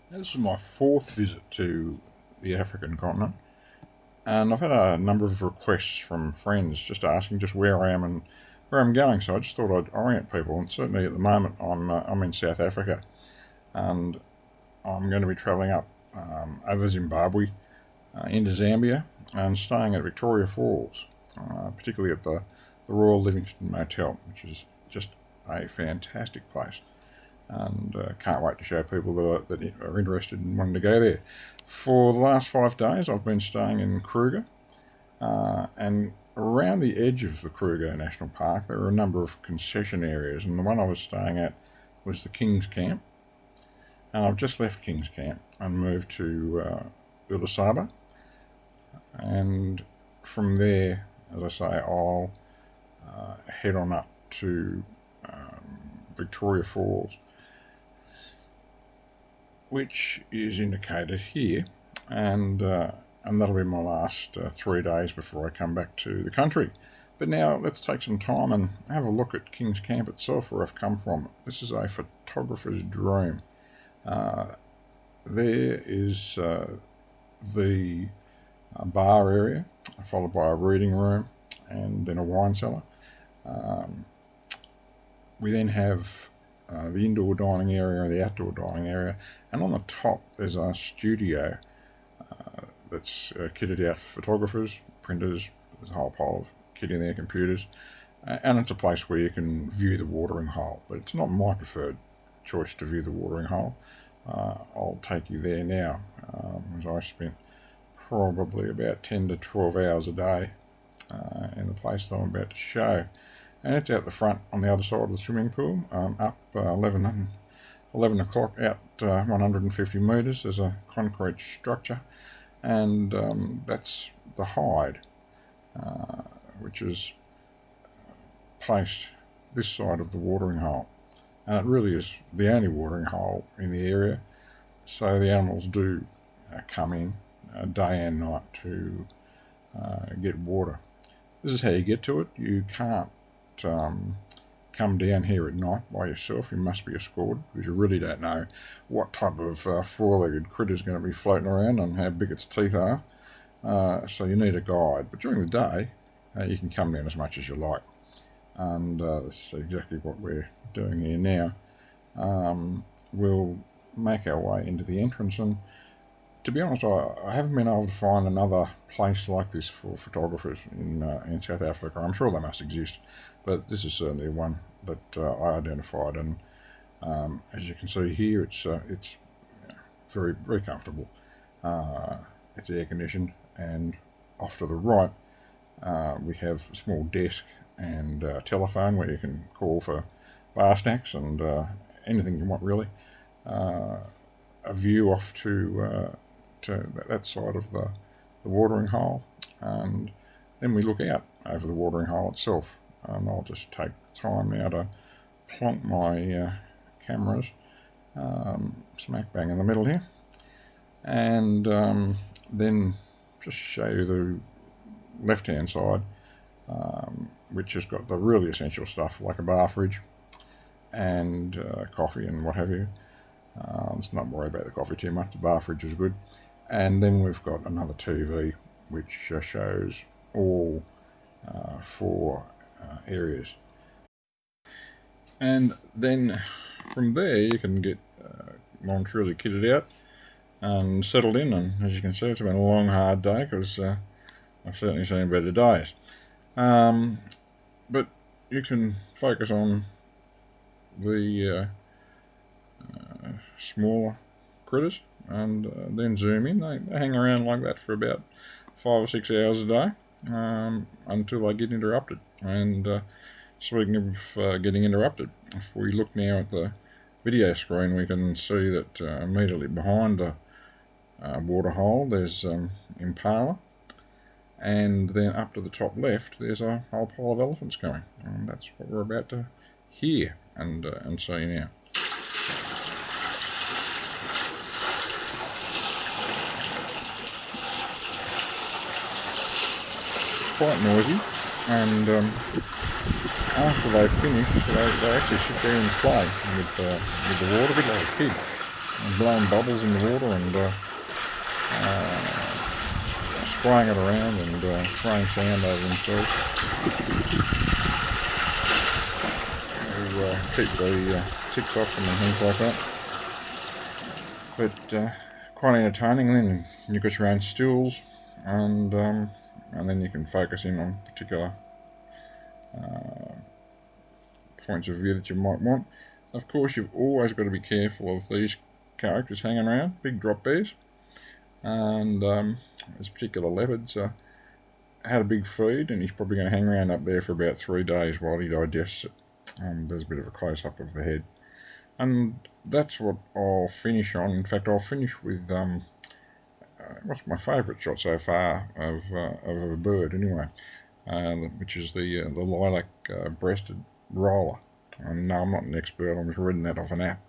This is my fourth visit to the African continent, and I've had a number of requests from friends just asking just where I am and where I'm going. So I just thought I'd orient people, and certainly at the moment I'm in South Africa, and I'm going to be travelling up over Zimbabwe into Zambia and staying at Victoria Falls, particularly at the Royal Livingston Motel, which is just a fantastic place, and can't wait to show people that are interested in wanting to go there. For the last 5 days, I've been staying in Kruger, and around the edge of the Kruger National Park, there are a number of concession areas, and the one I was staying at was the King's Camp. And I've just left King's Camp and moved to Ulusaba, and from there, as I say, I'll head on up to Victoria Falls, which is indicated here, and that'll be my last 3 days before I come back to the country. But now let's take some time and have a look at King's Camp itself, where I've come from. This is a photographer's dream. There is the bar area, followed by a reading room, and then a wine cellar. We then have the indoor dining area and the outdoor dining area, and on the top there's a studio that's kitted out for photographers, printers. There's a whole pile of kit in there, computers, and it's a place where you can view the watering hole, but it's not my preferred choice to view the watering hole. I'll take you there now, as I spent probably about 10 to 12 hours a day in the place that I'm about to show. And it's out the front on the other side of the swimming pool, up 11 o'clock, out 150 metres. There's a concrete structure, and that's the hide, which is placed this side of the watering hole. And it really is the only watering hole in the area, so the animals do come in day and night to get water. This is how you get to it. You can't come down here at night by yourself. You must be escorted, because you really don't know what type of four-legged critter is going to be floating around and how big its teeth are. So you need a guide. But during the day, you can come down as much as you like. And that's exactly what we're doing here now. We'll make our way into the entrance, and to be honest, I haven't been able to find another place like this for photographers in South Africa. I'm sure they must exist, but this is certainly one that I identified, and as you can see here, it's very, very comfortable. It's air conditioned, and off to the right we have a small desk and telephone where you can call for bar snacks and anything you want, really. A view off to that side of the watering hole, and then we look out over the watering hole itself. And I'll just take the time now to plonk my cameras smack bang in the middle here, and then just show you the left hand side, which has got the really essential stuff like a bar fridge and coffee and what have you. Let's not worry about the coffee too much. The bar fridge is good. And then we've got another TV which shows all four areas. And then from there you can get long truly kitted out and settled in. And as you can see, it's been a long, hard day, because I've certainly seen better days. But you can focus on the smaller critters and then zoom in. They hang around like that for about 5 or 6 hours a day until they get interrupted. And speaking of getting interrupted, if we look now at the video screen, we can see that immediately behind the water hole there's impala, and then up to the top left there's a whole pile of elephants coming, and that's what we're about to hear and see now. Quite noisy, and after they've finished, they actually sit there and play with the water, a bit like a kid. blowing bubbles in the water and spraying it around and spraying sand over themselves to keep the ticks off them and things like that. But quite entertaining. Then you've got your own stills, and then you can focus in on particular points of view that you might want. Of course, you've always got to be careful of these characters hanging around, big drop bears, and this particular leopard's had a big feed, and he's probably going to hang around up there for about 3 days while he digests it. There's a bit of a close-up of the head. And that's what I'll finish on. In fact, I'll finish with what's my favourite shot so far of a bird, anyway, which is the lilac breasted roller. And no, I'm not an expert. I'm just reading that off an app.